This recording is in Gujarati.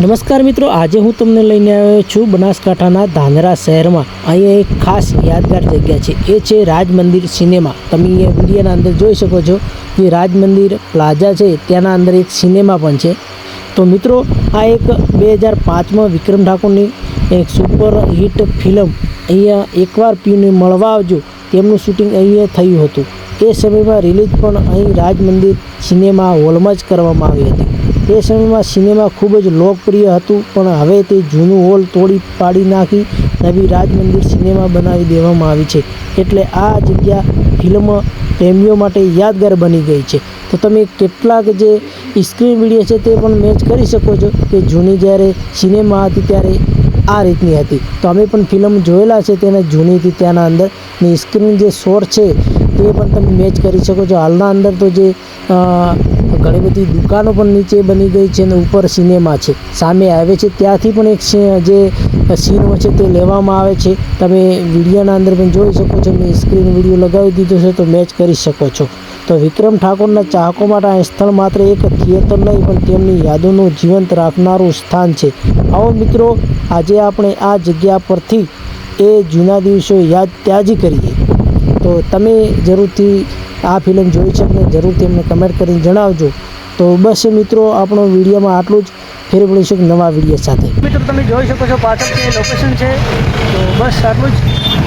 નમસ્કાર મિત્રો, આજે હું તમને લઈને આવ્યો છું બનાસકાંઠાના ધાનેરા શહેરમાં. અહીંયા એક ખાસ યાદગાર જગ્યા છે, એ છે રાજ મંદિર સિનેમા. તમે અહીંયા વિડીયોના અંદર જોઈ શકો છો કે રાજ મંદિર પ્લાઝા છે, ત્યાંના અંદર એક સિનેમા પણ છે. તો મિત્રો, આ એક 2005માં વિક્રમ ઠાકોરની એક સુપર હિટ ફિલ્મ અહીંયા એકવાર પીને મળવા આવજો, તેમનું શૂટિંગ અહીંયા થયું હતું. એ સમયમાં રિલીઝ પણ અહીં રાજ મંદિર સિનેમા હોલમાં જ કરવામાં આવી હતી. તે સમયમાં સિનેમા ખૂબ જ લોકપ્રિય હતું, પણ હવે તે જૂનું હોલ તોડી પાડી નાખી નવી રાજ મંદિર સિનેમા બનાવી દેવામાં આવી છે. એટલે આ જગ્યા ફિલ્મ પ્રેમીઓ માટે યાદગાર બની ગઈ છે. તો તમે કેટલાક જે સ્ક્રીન વિડીયો છે તે પણ મેચ કરી શકો છો કે જૂની જ્યારે સિનેમા હતી ત્યારે આ રીતની હતી. તો અમે પણ ફિલ્મ જોયેલા છે તેના જૂની હતી ત્યાંના અંદર ને સ્ક્રીન જે શોટ છે તે પણ તમે મેચ કરી શકો છો. હાલના અંદર તો જે ઘણી બધી દુકાનો પણ નીચે બની ગઈ છે અને ઉપર સિનેમા છે, સામે આવે છે, ત્યાંથી પણ એક જે સીન છે તે લેવામાં આવે છે. તમે વિડીયોના અંદર પણ જોઈ શકો છો. મેં સ્ક્રીન વિડીયો લગાવી દીધો છે તો મેચ કરી શકો છો. તો વિક્રમ ઠાકોરના ચાહકો માટે આ સ્થળ માત્ર એક થિયેટર નહીં પણ તેમની યાદોનું જીવંત રાખનારું સ્થાન છે. આવો મિત્રો, આજે આપણે આ જગ્યા પરથી એ જૂના દિવસો યાદ તાજી કરીએ. તો તમે જરૂરથી આ ફિલ્મ જોઈ છે અને જરૂરથી અમને કમેન્ટ કરીને જણાવજો. તો બસ મિત્રો, આપણો વિડીયોમાં આટલું જ. ફેર મળીશું નવા વિડીયો સાથે. મિત્રો, તમે જોઈ શકો છો પાછળ કે લોકેશન છે. તો બસ આટલું જ.